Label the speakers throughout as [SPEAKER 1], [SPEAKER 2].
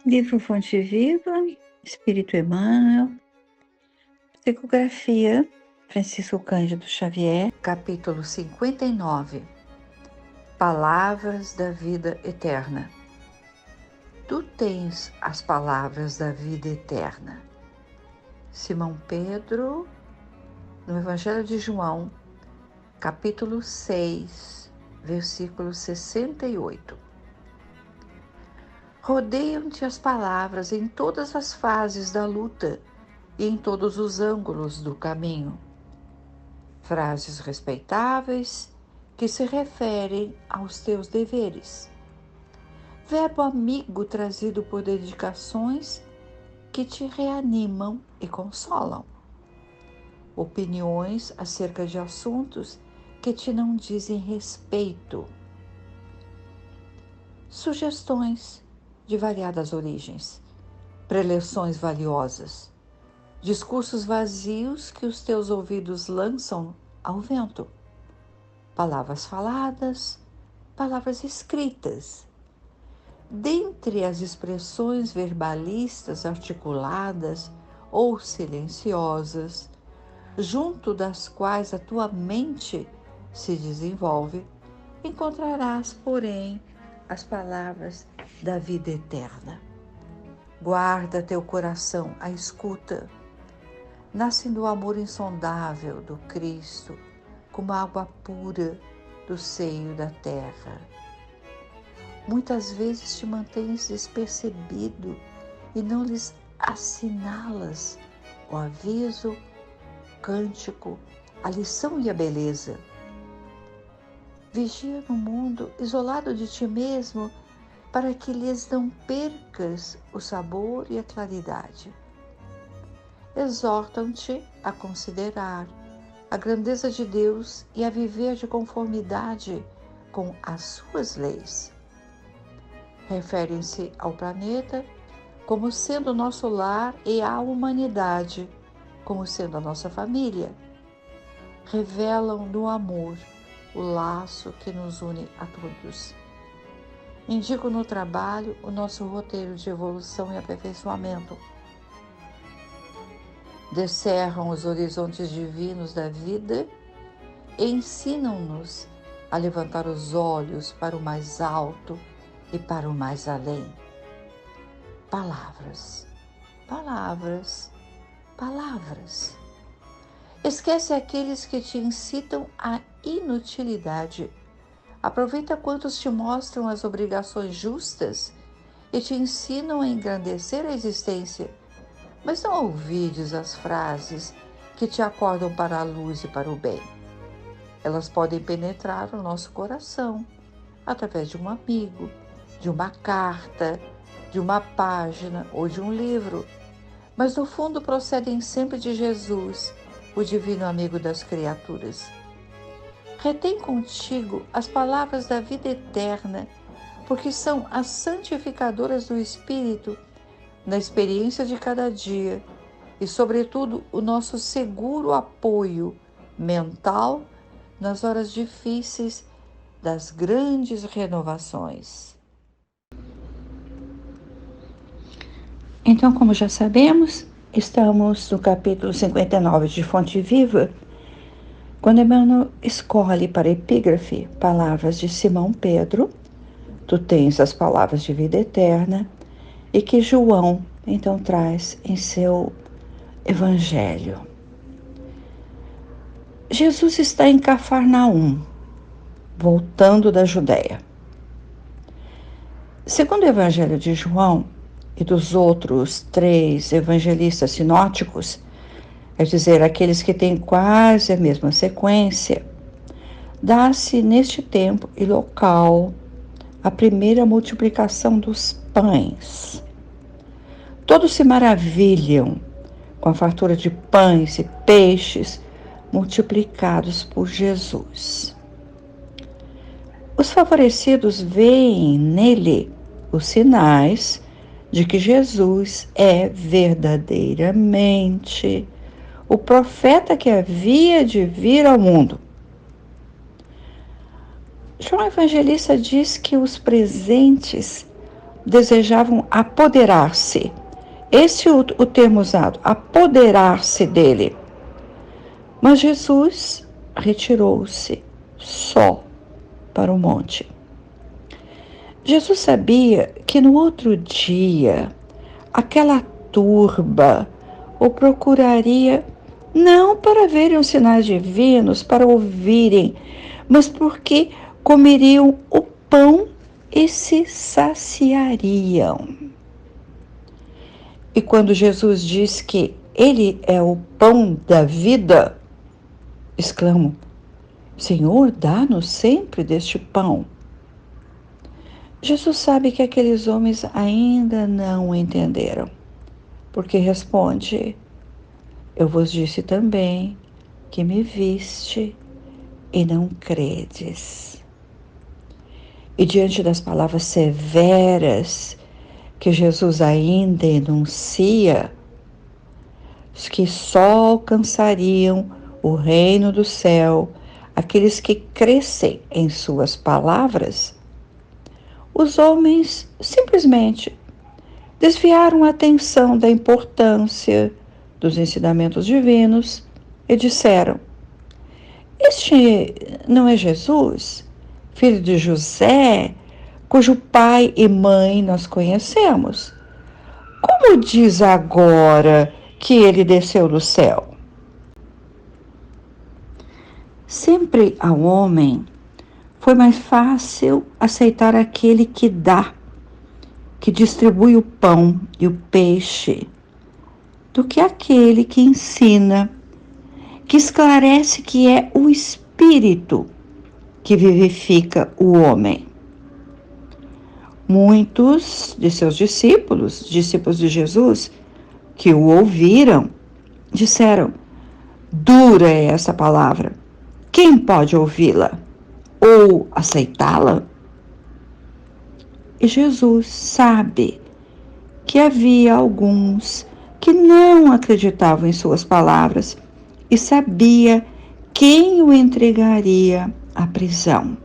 [SPEAKER 1] Livro Fonte Viva, Espírito Emmanuel, Psicografia, Francisco Cândido Xavier, capítulo 59, Palavras da Vida Eterna. Tu tens as palavras da vida eterna. Simão Pedro, no Evangelho de João, capítulo 6, versículo 68. Rodeiam-te as palavras em todas as fases da luta e em todos os ângulos do caminho. Frases respeitáveis que se referem aos teus deveres. Verbo amigo trazido por dedicações que te reanimam e consolam. Opiniões acerca de assuntos que te não dizem respeito. Sugestões de variadas origens, preleções valiosas, discursos vazios que os teus ouvidos lançam ao vento, palavras faladas, palavras escritas. Dentre as expressões verbalistas articuladas ou silenciosas, junto das quais a tua mente se desenvolve, encontrarás, porém, as palavras da vida eterna. Guarda teu coração à escuta. Nascem do amor insondável do Cristo, como água pura do seio da terra. Muitas vezes te mantens despercebido e não lhes assinalas o aviso, o cântico, a lição e a beleza. Vigia no mundo isolado de ti mesmo, para que lhes não percas o sabor e a claridade. Exortam-te a considerar a grandeza de Deus e a viver de conformidade com as suas leis. Referem-se ao planeta como sendo nosso lar e à humanidade como sendo a nossa família. Revelam no amor o laço que nos une a todos. Indicam no trabalho o nosso roteiro de evolução e aperfeiçoamento. Descerram os horizontes divinos da vida e ensinam-nos a levantar os olhos para o mais alto e para o mais além. Palavras, palavras, palavras. Esquece aqueles que te incitam à inutilidade. Aproveita quantos te mostram as obrigações justas e te ensinam a engrandecer a existência, mas não ouvides as frases que te acordam para a luz e para o bem. Elas podem penetrar o nosso coração através de um amigo, de uma carta, de uma página ou de um livro, mas no fundo procedem sempre de Jesus, o divino amigo das criaturas. Retém contigo as palavras da vida eterna, porque são as santificadoras do Espírito na experiência de cada dia e, sobretudo, o nosso seguro apoio mental nas horas difíceis das grandes renovações. Então, como já sabemos, estamos no capítulo 59 de Fonte Viva, quando Emmanuel escolhe para a epígrafe palavras de Simão Pedro, tu tens as palavras de vida eterna, e que João então traz em seu Evangelho. Jesus está em Cafarnaum, voltando da Judéia. Segundo o Evangelho de João e dos outros 3 evangelistas sinóticos, é dizer, aqueles que têm quase a mesma sequência, dá-se neste tempo e local a primeira multiplicação dos pães. Todos se maravilham com a fartura de pães e peixes multiplicados por Jesus. Os favorecidos veem nele os sinais de que Jesus é verdadeiramente o profeta que havia de vir ao mundo. João Evangelista diz que os presentes desejavam apoderar-se. Esse é o termo usado, apoderar-se dele. Mas Jesus retirou-se só para o monte. Jesus sabia que no outro dia aquela turba o procuraria não para verem os sinais divinos, para ouvirem, mas porque comeriam o pão e se saciariam. E quando Jesus diz que Ele é o pão da vida, exclamam: Senhor, dá-nos sempre deste pão. Jesus sabe que aqueles homens ainda não o entenderam, porque responde: eu vos disse também que me viste e não credes. E diante das palavras severas que Jesus ainda enuncia, que só alcançariam o reino do céu aqueles que crescem em suas palavras, os homens simplesmente desviaram a atenção da importância dos ensinamentos divinos e disseram: este não é Jesus, filho de José, cujo pai e mãe nós conhecemos? Como diz agora que ele desceu do céu? Sempre ao homem foi mais fácil aceitar aquele que dá, que distribui o pão e o peixe, do que aquele que ensina, que esclarece que é o Espírito que vivifica o homem. Muitos de seus discípulos de Jesus, que o ouviram, disseram: dura é essa palavra, quem pode ouvi-la ou aceitá-la? E Jesus sabe que havia alguns que não acreditavam em suas palavras e sabia quem o entregaria à prisão.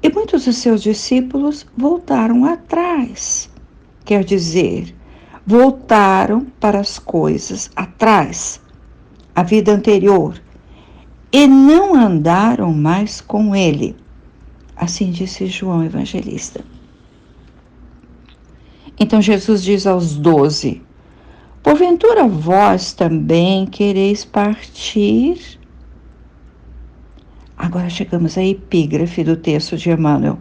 [SPEAKER 1] E muitos dos seus discípulos voltaram atrás, quer dizer, voltaram para as coisas atrás, a vida anterior, e não andaram mais com ele. Assim disse João Evangelista. Então Jesus diz aos 12: porventura vós também quereis partir? Agora chegamos à epígrafe do texto de Emmanuel.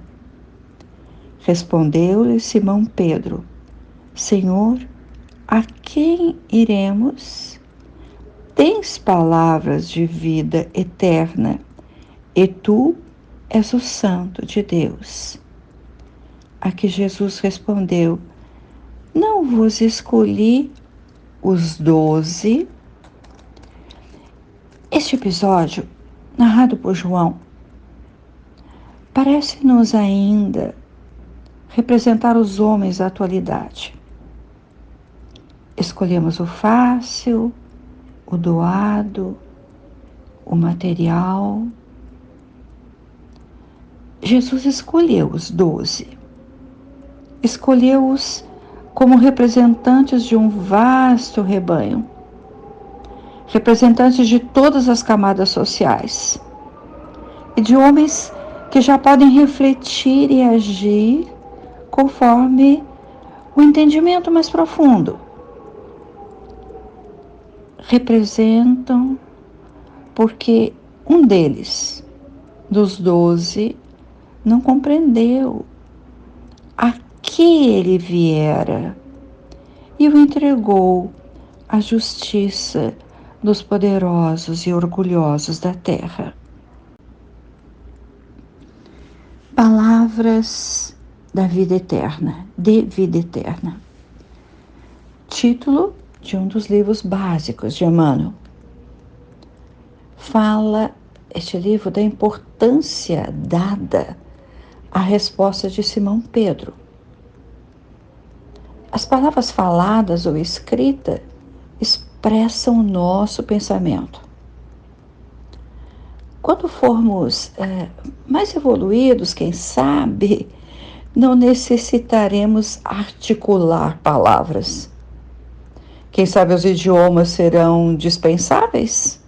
[SPEAKER 1] Respondeu-lhe Simão Pedro: Senhor, a quem iremos? Tens palavras de vida eterna, e tu és o Santo de Deus. A que Jesus respondeu: não vos escolhi os 12? Este episódio, narrado por João, parece-nos ainda representar os homens da atualidade. Escolhemos o fácil, o doado, o material. Jesus escolheu os 12. Escolheu-os como representantes de um vasto rebanho, representantes de todas as camadas sociais, e de homens que já podem refletir e agir conforme o entendimento mais profundo. Representam porque um deles, dos 12, não compreendeu a que ele viera e o entregou à justiça dos poderosos e orgulhosos da terra. Palavras da vida eterna, de vida eterna. Título de um dos livros básicos de Emmanuel. Fala este livro da importância dada à resposta de Simão Pedro. As palavras faladas ou escritas expressam o nosso pensamento. Quando formos mais evoluídos, quem sabe, não necessitaremos articular palavras. Quem sabe os idiomas serão dispensáveis?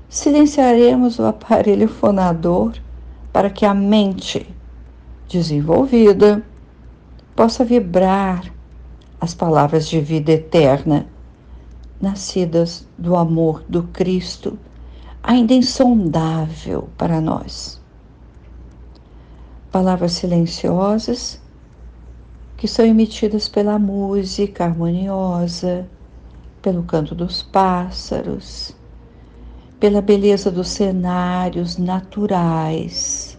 [SPEAKER 1] Silenciaremos o aparelho fonador para que a mente desenvolvida possa vibrar as palavras de vida eterna, nascidas do amor do Cristo, ainda insondável para nós. Palavras silenciosas que são emitidas pela música harmoniosa, pelo canto dos pássaros, pela beleza dos cenários naturais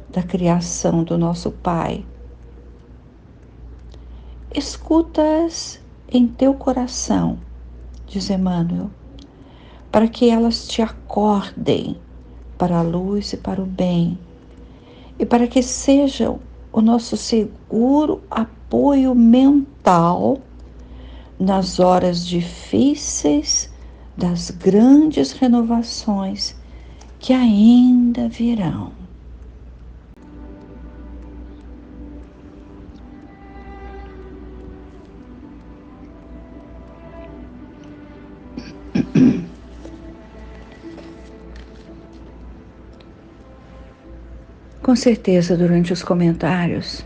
[SPEAKER 1] da criação do nosso Pai. Escuta-as em teu coração, diz Emmanuel, para que elas te acordem para a luz e para o bem, e para que sejam o nosso seguro apoio mental nas horas difíceis das grandes renovações que ainda virão. Com certeza, durante os comentários,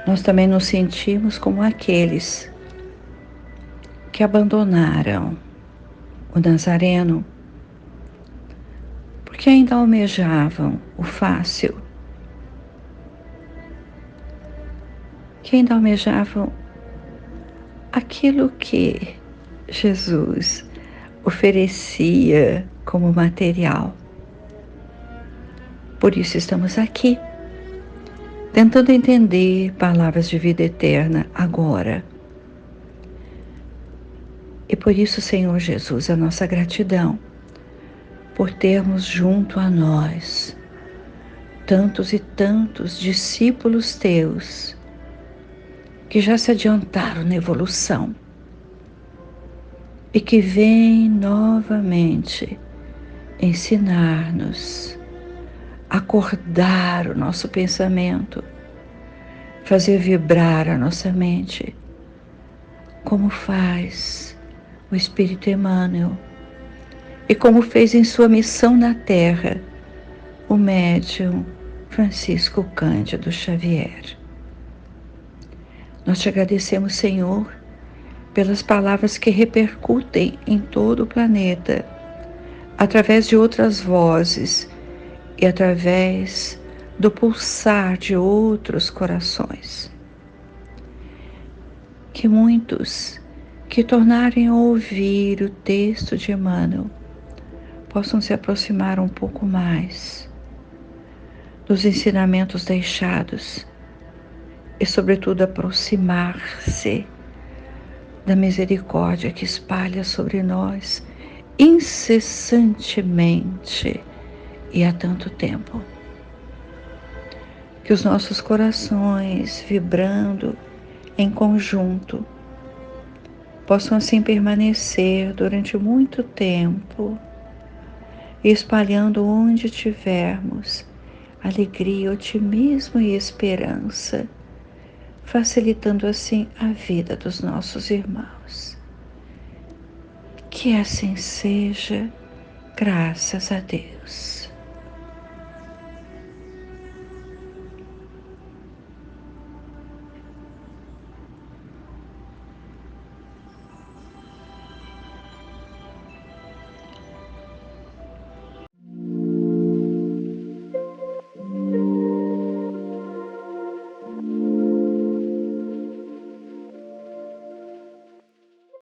[SPEAKER 1] nós também nos sentimos como aqueles que abandonaram o Nazareno, porque ainda almejavam o fácil, que ainda almejavam aquilo que Jesus oferecia como material. Por isso estamos aqui, tentando entender palavras de vida eterna agora. E por isso, Senhor Jesus, a nossa gratidão por termos junto a nós tantos e tantos discípulos teus que já se adiantaram na evolução e que vêm novamente ensinar-nos, acordar o nosso pensamento, fazer vibrar a nossa mente, como faz o Espírito Emmanuel e como fez em sua missão na Terra o médium Francisco Cândido Xavier. Nós te agradecemos, Senhor, pelas palavras que repercutem em todo o planeta, através de outras vozes e através do pulsar de outros corações. Que muitos que tornarem a ouvir o texto de Emmanuel possam se aproximar um pouco mais dos ensinamentos deixados e, sobretudo, aproximar-se da misericórdia que espalha sobre nós incessantemente e há tanto tempo. Que os nossos corações, vibrando em conjunto, possam assim permanecer durante muito tempo, espalhando onde tivermos alegria, otimismo e esperança, facilitando assim a vida dos nossos irmãos. Que assim seja, graças a Deus.